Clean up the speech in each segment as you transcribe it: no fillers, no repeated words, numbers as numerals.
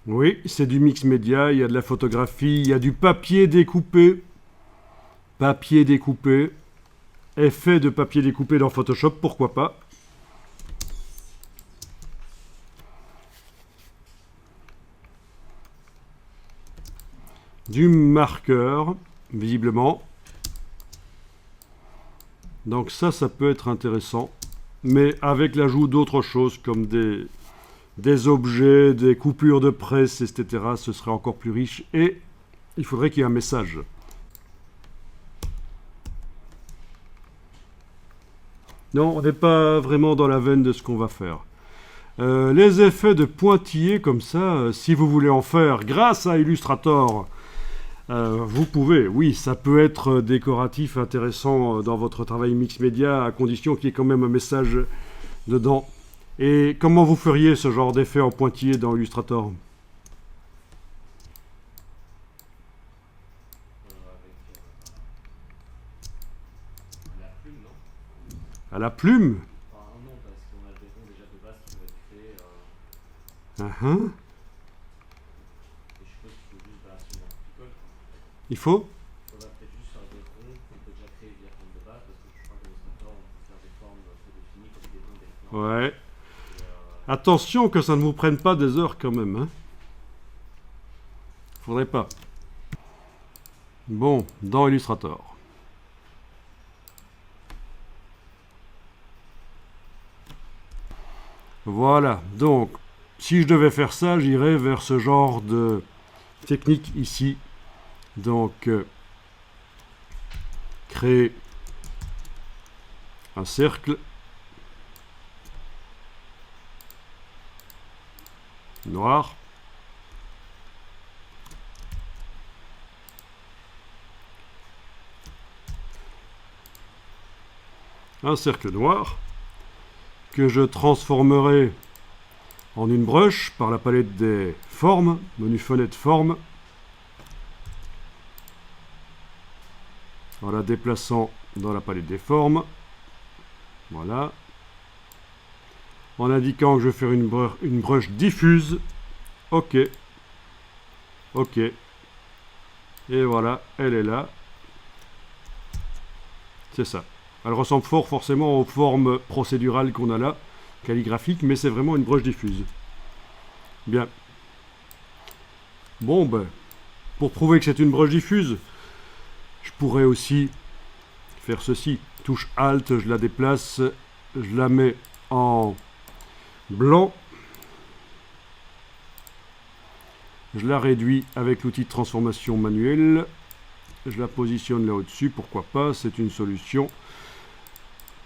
Oui, c'est du mix média, il y a de la photographie, il y a du papier découpé. Papier découpé. Effet de papier découpé dans Photoshop, pourquoi pas. Du marqueur, visiblement. Donc ça peut être intéressant. Mais avec l'ajout d'autres choses comme des objets, des coupures de presse, etc., ce serait encore plus riche. Et il faudrait qu'il y ait un message. Non, on n'est pas vraiment dans la veine de ce qu'on va faire. Les effets de pointillés comme ça, si vous voulez en faire grâce à Illustrator, vous pouvez. Oui, ça peut être décoratif, intéressant dans votre travail mix média, à condition qu'il y ait quand même un message dedans. Et comment vous feriez ce genre d'effet en pointillé dans Illustrator? La plume, non? À la plume? Enfin, non, parce qu'on a des ronds déjà de base qui vont être créés. Uh-huh. Et je suppose qu'il faut juste sur Multiple. Il faut? Il faudra peut-être juste faire des ronds qu'on peut déjà créer via forme de base, parce que je crois que l'illustrateur, on peut faire des formes prédéfinies comme des ronds, des plans. Ouais. Et, Attention que ça ne vous prenne pas des heures quand même. Hein. Faudrait pas. Bon, dans Illustrator. Voilà, donc, si je devais faire ça, j'irais vers ce genre de technique ici. Donc, créer un cercle noir. Un cercle noir que je transformerai en une brush par la palette des formes, menu fenêtre forme, en la déplaçant dans la palette des formes. Voilà. En indiquant que je vais faire une brush diffuse. OK. OK. Et voilà, elle est là. C'est ça. Elle ressemble fort forcément aux formes procédurales qu'on a là, calligraphiques, mais c'est vraiment une brush diffuse. Bien. Bon, ben, pour prouver que c'est une brush diffuse, je pourrais aussi faire ceci. Touche Alt, je la déplace, je la mets en blanc. Je la réduis avec l'outil de transformation manuelle. Je la positionne là au-dessus, pourquoi pas, c'est une solution.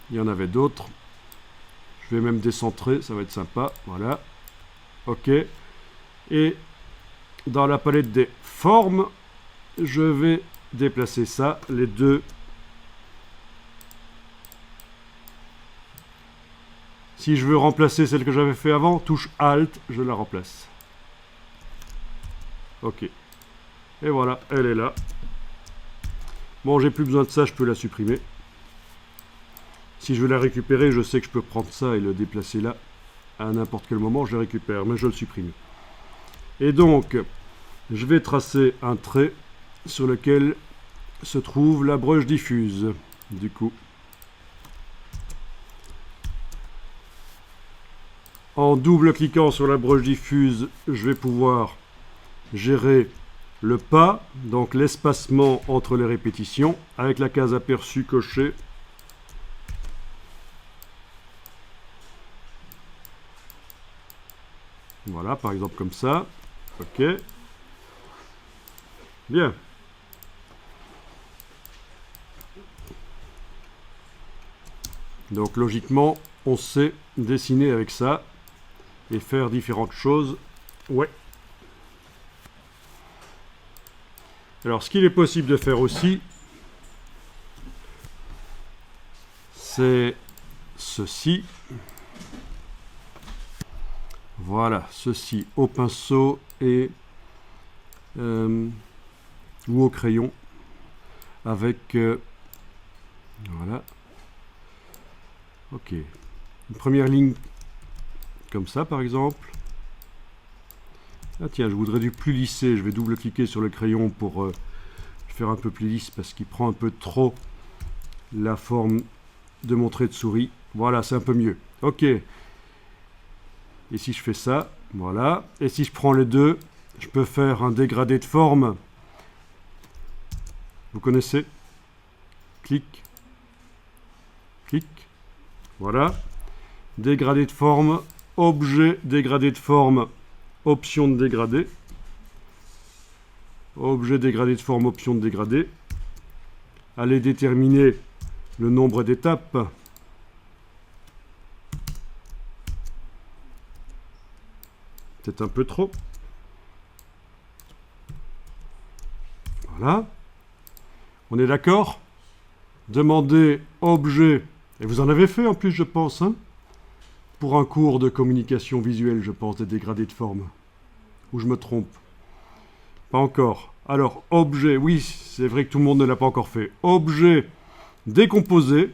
Il y en avait d'autres. Je vais même décentrer, ça va être sympa. Voilà. OK. Et dans la palette des formes, je vais déplacer ça, les deux. Si je veux remplacer celle que j'avais fait avant, touche Alt, je la remplace. OK. Et voilà, elle est là. Bon, j'ai plus besoin de ça, je peux la supprimer. Si je veux la récupérer, je sais que je peux prendre ça et le déplacer là. À n'importe quel moment, je le récupère, mais je le supprime. Et donc, je vais tracer un trait sur lequel se trouve la brush diffuse. Du coup, en double-cliquant sur la brush diffuse, je vais pouvoir gérer le pas, donc l'espacement entre les répétitions, avec la case aperçu cochée. Voilà, par exemple comme ça. OK. Bien. Donc logiquement, on sait dessiner avec ça et faire différentes choses. Ouais. Alors ce qu'il est possible de faire aussi, c'est ceci. Voilà, ceci au pinceau et ou au crayon avec voilà. OK. Une première ligne comme ça par exemple. Ah tiens, je voudrais du plus lissé. Je vais double-cliquer sur le crayon pour faire un peu plus lisse parce qu'il prend un peu trop la forme de mon trait de souris. Voilà, c'est un peu mieux. Ok. Et si je fais ça, voilà. Et si je prends les deux, je peux faire un dégradé de forme. Vous connaissez? Clic. Clic. Voilà. Dégradé de forme. Objet, dégradé de forme. Option de dégradé. Objet, dégradé de forme, option de dégradé. Allez déterminer le nombre d'étapes. C'est un peu trop. Voilà. On est d'accord? Demandez objet. Et vous en avez fait en plus, je pense, hein, pour un cours de communication visuelle, je pense, des dégradés de forme. Ou je me trompe? Pas encore. Alors, objet, oui, c'est vrai que tout le monde ne l'a pas encore fait. Objet décomposé.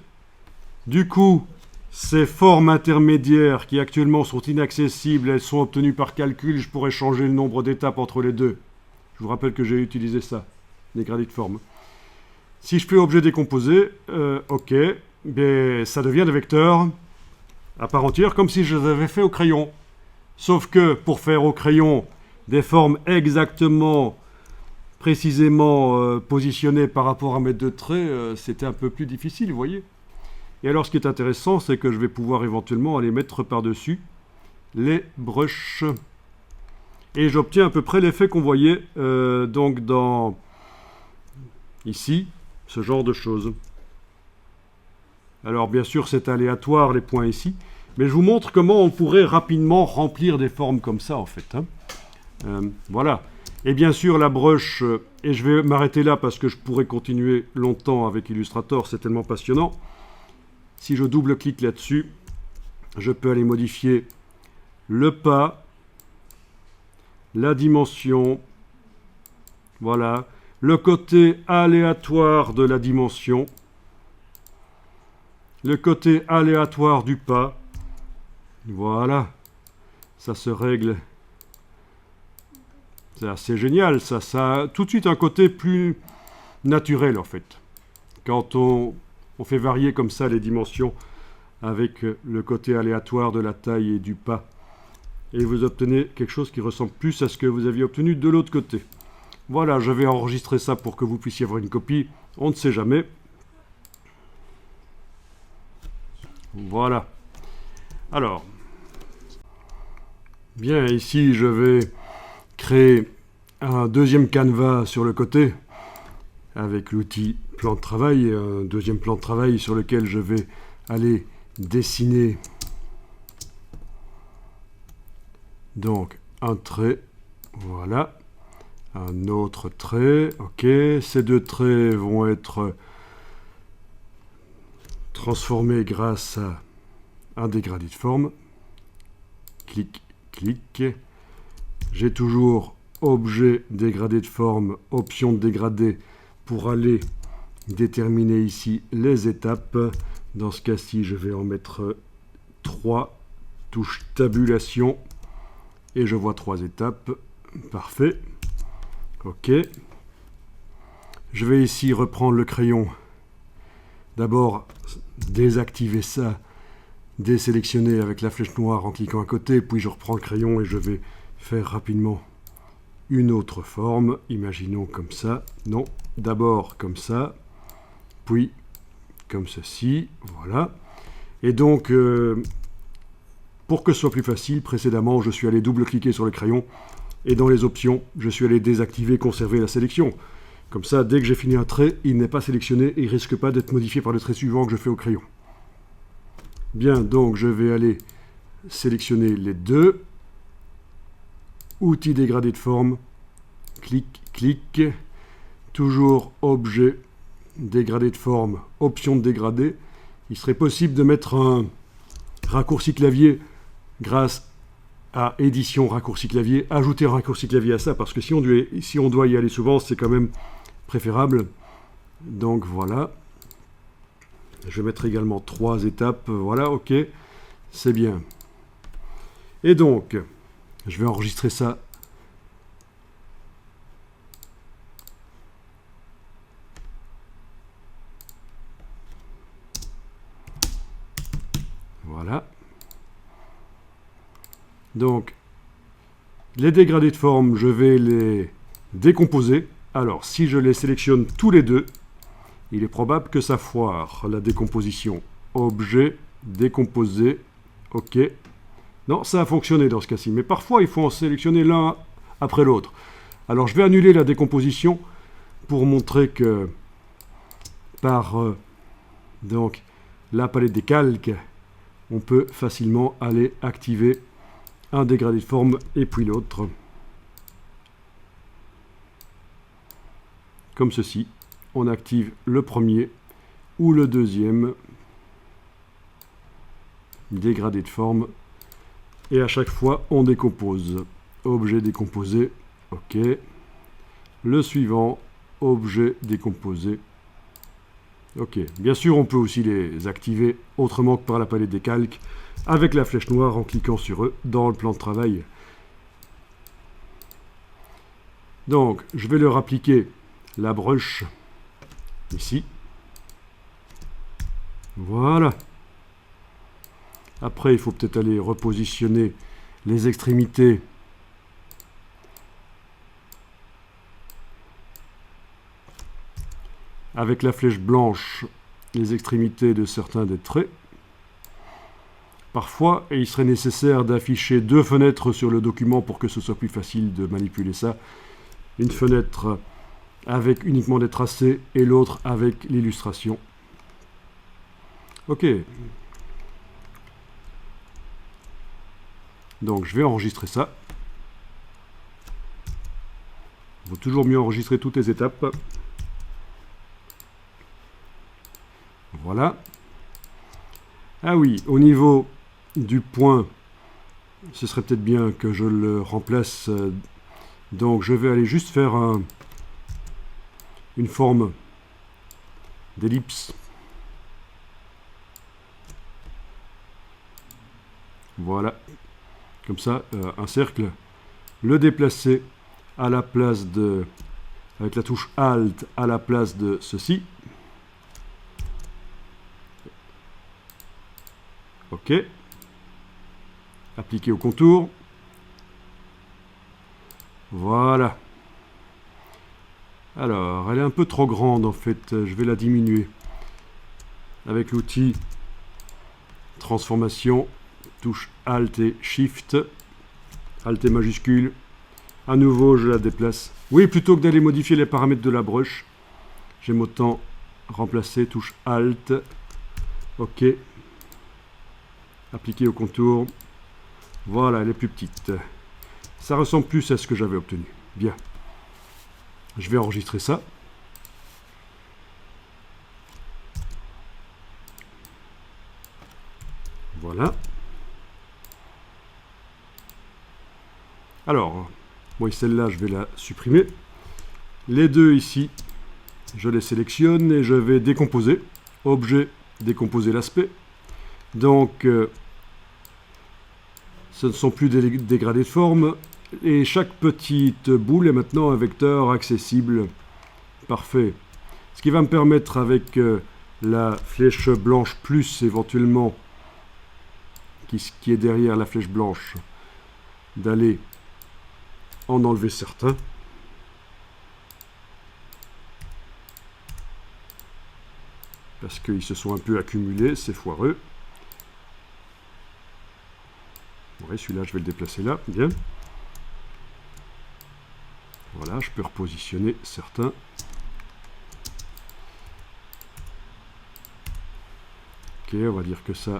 Du coup, ces formes intermédiaires qui actuellement sont inaccessibles, elles sont obtenues par calcul. Je pourrais changer le nombre d'étapes entre les deux. Je vous rappelle que j'ai utilisé ça, dégradé de forme. Si je fais objet décomposé, ok, bien, ça devient des vecteurs à part entière, comme si je les avais fait au crayon. Sauf que pour faire au crayon des formes exactement, précisément positionnées par rapport à mes deux traits, c'était un peu plus difficile, vous voyez. Et alors ce qui est intéressant, c'est que je vais pouvoir éventuellement aller mettre par-dessus les brushes. Et j'obtiens à peu près l'effet qu'on voyait donc dans ici, ce genre de choses. Alors bien sûr c'est aléatoire les points ici, mais je vous montre comment on pourrait rapidement remplir des formes comme ça en fait. Hein. Voilà. Et bien sûr la brush, et je vais m'arrêter là parce que je pourrais continuer longtemps avec Illustrator, c'est tellement passionnant. Si je double-clique là-dessus, je peux aller modifier le pas, la dimension, voilà, le côté aléatoire de la dimension, le côté aléatoire du pas, voilà, ça se règle. C'est assez génial, ça a tout de suite un côté plus naturel en fait. Quand on fait varier comme ça les dimensions avec le côté aléatoire de la taille et du pas. Et vous obtenez quelque chose qui ressemble plus à ce que vous aviez obtenu de l'autre côté. Voilà, je vais enregistrer ça pour que vous puissiez avoir une copie. On ne sait jamais. Voilà. Alors, bien, ici, je vais créer un deuxième canevas sur le côté avec l'outil plan de travail, un deuxième plan de travail sur lequel je vais aller dessiner donc un trait, voilà, un autre trait, ok, ces deux traits vont être transformés grâce à un dégradé de forme, clic, clic, j'ai toujours objet dégradé de forme, option de dégradé pour aller déterminer ici les étapes. Dans ce cas-ci, je vais en mettre 3, touche tabulation, et je vois 3 étapes. Parfait. Ok. Je vais ici reprendre le crayon. D'abord, désactiver ça, désélectionner avec la flèche noire en cliquant à côté, puis je reprends le crayon et je vais faire rapidement une autre forme. Imaginons comme ça. Non, d'abord comme ça, puis comme ceci, voilà. Et donc, pour que ce soit plus facile, précédemment, je suis allé double-cliquer sur le crayon, et dans les options, je suis allé désactiver, conserver la sélection. Comme ça, dès que j'ai fini un trait, il n'est pas sélectionné, et il ne risque pas d'être modifié par le trait suivant que je fais au crayon. Bien, donc je vais aller sélectionner les deux. Outil dégradé de forme, clic, clic, toujours objet, dégradé de forme, option de dégradé. Il serait possible de mettre un raccourci clavier grâce à édition raccourci clavier, ajouter un raccourci clavier à ça, parce que si on doit y aller souvent, c'est quand même préférable. Donc voilà. Je vais mettre également 3 étapes. Voilà, ok, c'est bien. Et donc, je vais enregistrer ça Voilà. Donc, les dégradés de forme, je vais les décomposer. Alors, si je les sélectionne tous les deux, il est probable que ça foire, la décomposition. Objet, décomposé, OK. Non, ça a fonctionné dans ce cas-ci. Mais parfois, il faut en sélectionner l'un après l'autre. Alors, je vais annuler la décomposition pour montrer que par donc, la palette des calques, on peut facilement aller activer un dégradé de forme et puis l'autre. Comme ceci. On active le premier ou le deuxième dégradé de forme. Et à chaque fois, on décompose. Objet décomposé, OK. Le suivant, objet décomposé, OK. Bien sûr, on peut aussi les activer autrement que par la palette des calques, avec la flèche noire en cliquant sur eux dans le plan de travail. Donc, je vais leur appliquer la brush ici. Voilà. Après, il faut peut-être aller repositionner les extrémités avec la flèche blanche, les extrémités de certains des traits. Parfois, il serait nécessaire d'afficher deux fenêtres sur le document pour que ce soit plus facile de manipuler ça. Une fenêtre avec uniquement des tracés et l'autre avec l'illustration. OK. Donc, je vais enregistrer ça. Il vaut toujours mieux enregistrer toutes les étapes. Voilà. Ah oui, au niveau du point, ce serait peut-être bien que je le remplace. Donc, je vais aller juste faire une forme d'ellipse. Voilà. Comme ça, un cercle. Le déplacer à la place de... avec la touche Alt à la place de ceci. OK. Appliquer au contour. Voilà. Alors, elle est un peu trop grande en fait. Je vais la diminuer. Avec l'outil transformation, touche Alt et Shift. Alt et majuscule. À nouveau, je la déplace. Oui, plutôt que d'aller modifier les paramètres de la brush, j'aime autant remplacer, touche Alt. OK. Appliquer au contour. Voilà, elle est plus petite. Ça ressemble plus à ce que j'avais obtenu. Bien. Je vais enregistrer ça. Voilà. Alors, moi celle-là, je vais la supprimer. Les deux ici, je les sélectionne et je vais décomposer. Objet, décomposer l'aspect. Donc, ce ne sont plus des dégradés de forme. Et chaque petite boule est maintenant un vecteur accessible. Parfait. Ce qui va me permettre avec la flèche blanche plus éventuellement, qui est derrière la flèche blanche, d'aller en enlever certains. Parce qu'ils se sont un peu accumulés, c'est foireux. Ouais, celui-là, je vais le déplacer là. Bien. Voilà, je peux repositionner certains. Ok, on va dire que ça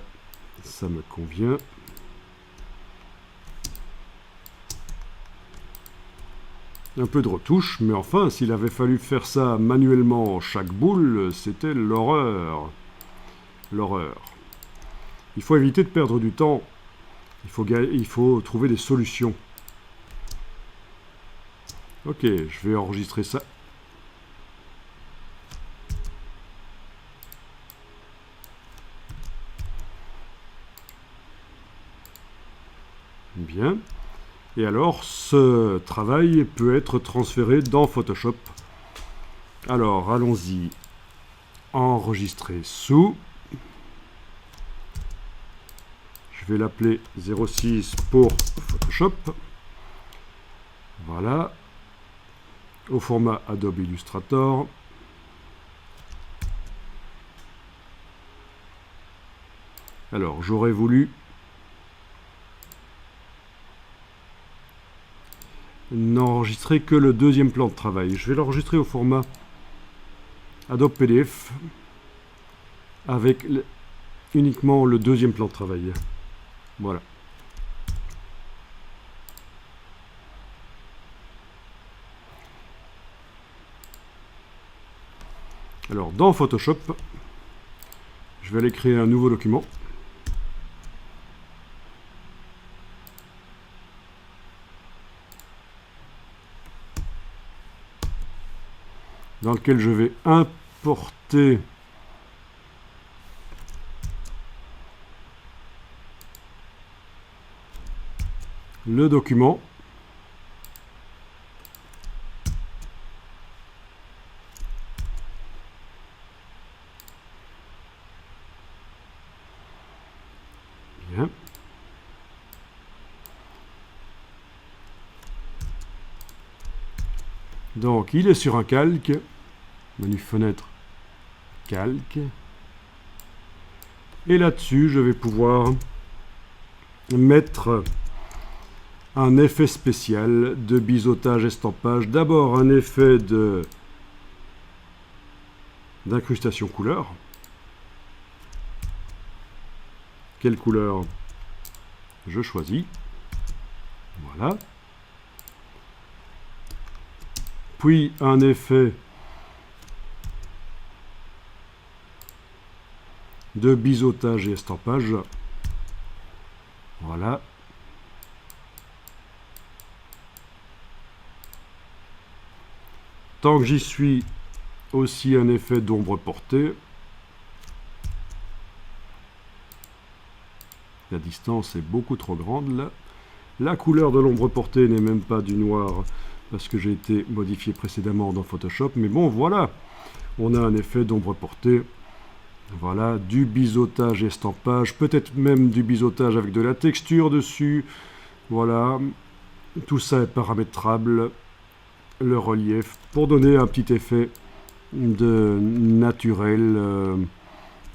me convient. Un peu de retouche, mais enfin, s'il avait fallu faire ça manuellement chaque boule, c'était l'horreur. L'horreur. Il faut éviter de perdre du temps. Il faut trouver des solutions. Ok, je vais enregistrer ça. Bien. Et alors, ce travail peut être transféré dans Photoshop. Alors, allons-y. Enregistrer sous. vais l'appeler 06 pour Photoshop. Voilà. Au format Adobe Illustrator. Alors, j'aurais voulu n'enregistrer que le deuxième plan de travail. Je vais l'enregistrer au format Adobe PDF avec uniquement le deuxième plan de travail. Voilà. Alors, dans Photoshop, je vais aller créer un nouveau document. Dans lequel je vais importer le document. Bien. Donc, il est sur un calque. Menu fenêtre, calque. Et là-dessus, je vais pouvoir mettre un effet spécial de biseautage estampage. D'abord, un effet d'incrustation couleur. Quelle couleur je choisis? Voilà. Puis, un effet de biseautage et estampage. Voilà. Tant que j'y suis, aussi un effet d'ombre portée. La distance est beaucoup trop grande là. La couleur de l'ombre portée n'est même pas du noir parce que j'ai été modifié précédemment dans Photoshop. Mais bon, voilà. On a un effet d'ombre portée. Voilà, du biseautage estampage, peut-être même du biseautage avec de la texture dessus. Voilà, tout ça est paramétrable. Le relief, pour donner un petit effet de naturel.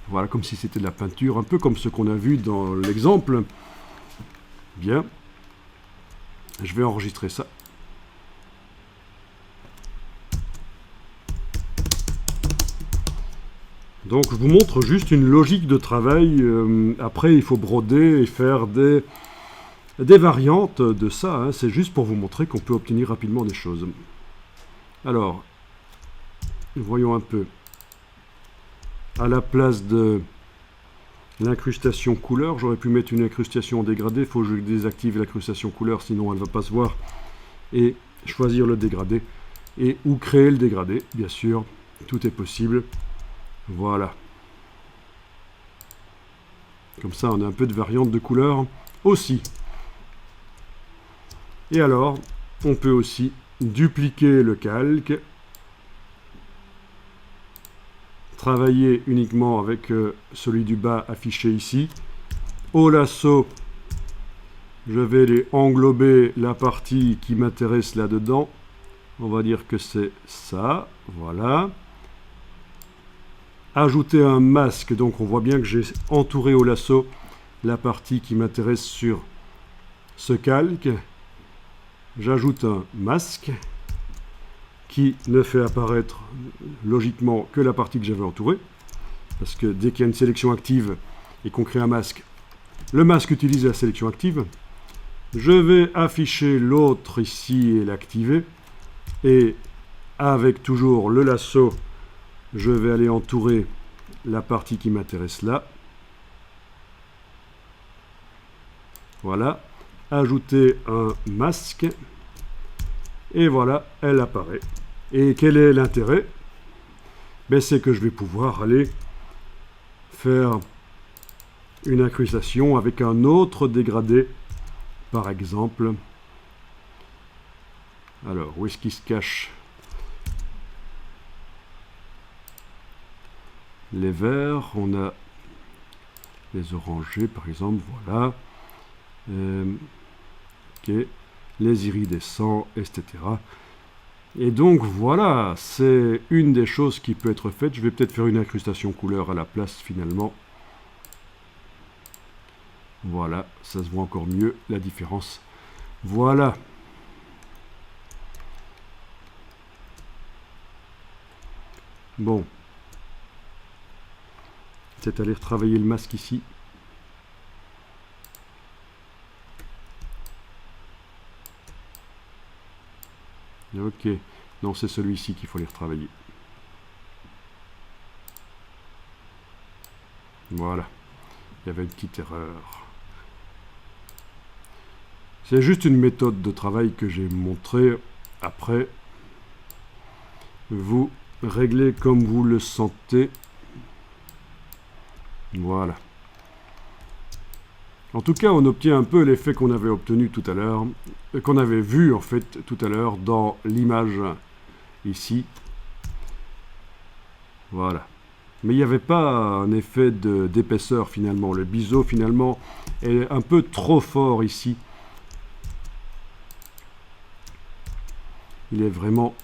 Voilà, comme si c'était de la peinture, un peu comme ce qu'on a vu dans l'exemple. Bien, je vais enregistrer ça. Donc je vous montre juste une logique de travail. Après, il faut broder et faire des variantes de ça. Hein. C'est juste pour vous montrer qu'on peut obtenir rapidement des choses. Alors, voyons un peu. À la place de l'incrustation couleur, j'aurais pu mettre une incrustation dégradée. Il faut que je désactive l'incrustation couleur, sinon elle ne va pas se voir. Et choisir le dégradé. Et ou créer le dégradé, bien sûr. Tout est possible. Voilà. Comme ça, on a un peu de variante de couleur aussi. Et alors, on peut aussi dupliquer le calque. Travailler uniquement avec celui du bas affiché ici. Au lasso, je vais aller englober la partie qui m'intéresse là-dedans. On va dire que c'est ça. Voilà. Ajouter un masque, donc on voit bien que j'ai entouré au lasso la partie qui m'intéresse sur ce calque. J'ajoute un masque qui ne fait apparaître logiquement que la partie que j'avais entourée, parce que dès qu'il y a une sélection active et qu'on crée un masque, le masque utilise la sélection active. Je vais afficher l'autre ici et l'activer, et avec toujours le lasso, je vais aller entourer la partie qui m'intéresse là. Voilà. Ajouter un masque. Et voilà, elle apparaît. Et quel est l'intérêt? Ben, c'est que je vais pouvoir aller faire une incrustation avec un autre dégradé. Par exemple. Alors, où est-ce qu'il se cache? Les verts, on a les orangés par exemple, voilà. Ok, les iridescents, etc. Et donc voilà, c'est une des choses qui peut être faite. Je vais peut-être faire une incrustation couleur à la place finalement. Voilà, ça se voit encore mieux la différence. Voilà. Bon. C'est aller retravailler le masque ici. Ok. Non, c'est celui-ci qu'il faut les retravailler. Voilà. Il y avait une petite erreur. C'est juste une méthode de travail que j'ai montrée. Après, vous réglez comme vous le sentez. Voilà. En tout cas, on obtient un peu l'effet qu'on avait obtenu tout à l'heure, qu'on avait vu en fait tout à l'heure dans l'image ici. Voilà. Mais il n'y avait pas un effet d'épaisseur finalement. Le biseau finalement est un peu trop fort ici. Il est vraiment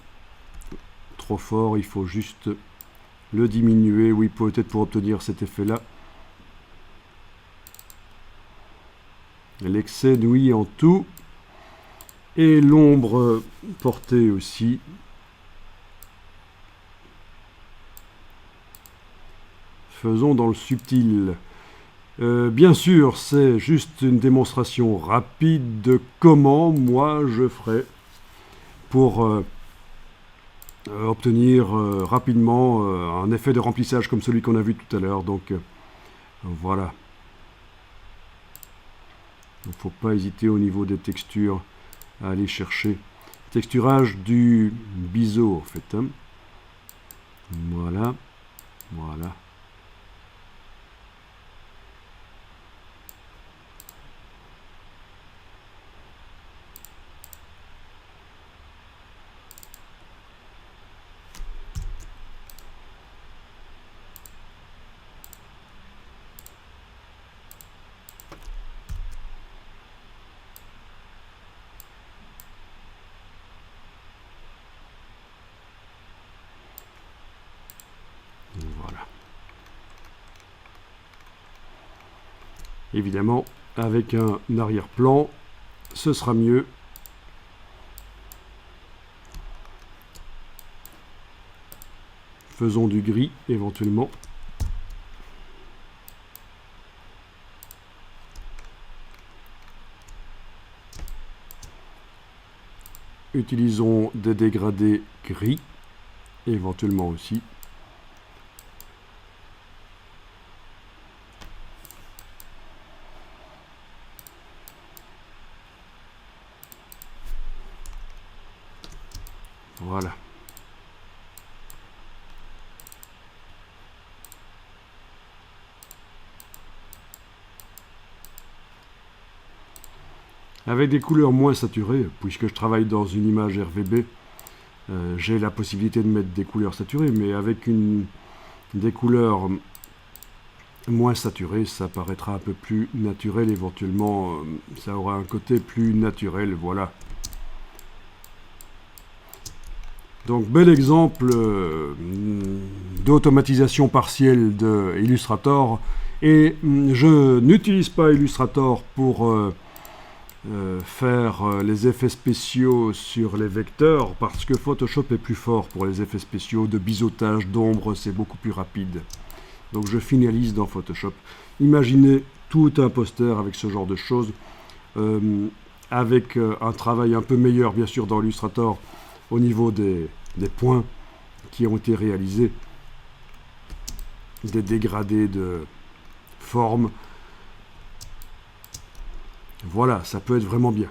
trop fort. Il faut juste le diminuer. Oui, peut-être pour obtenir cet effet-là. L'excès nuit en tout. Et l'ombre portée aussi. Faisons dans le subtil. Bien sûr, c'est juste une démonstration rapide de comment moi je ferai pour obtenir rapidement un effet de remplissage comme celui qu'on a vu tout à l'heure. Donc voilà. Il ne faut pas hésiter au niveau des textures à aller chercher. Texturage du biseau en fait. Hein. Voilà. Voilà. Voilà. Évidemment, avec un arrière-plan, ce sera mieux. Faisons du gris éventuellement. Utilisons des dégradés gris, éventuellement aussi. Voilà. Avec des couleurs moins saturées, puisque je travaille dans une image RVB, j'ai la possibilité de mettre des couleurs saturées, mais avec des couleurs moins saturées, ça paraîtra un peu plus naturel, éventuellement, ça aura un côté plus naturel, voilà. Donc, bel exemple d'automatisation partielle de Illustrator, et je n'utilise pas Illustrator pour faire les effets spéciaux sur les vecteurs, parce que Photoshop est plus fort pour les effets spéciaux de biseautage, d'ombre, c'est beaucoup plus rapide. Donc je finalise dans Photoshop. Imaginez tout un poster avec ce genre de choses, avec un travail un peu meilleur bien sûr dans Illustrator au niveau des points qui ont été réalisés, des dégradés de forme. Voilà, ça peut être vraiment bien.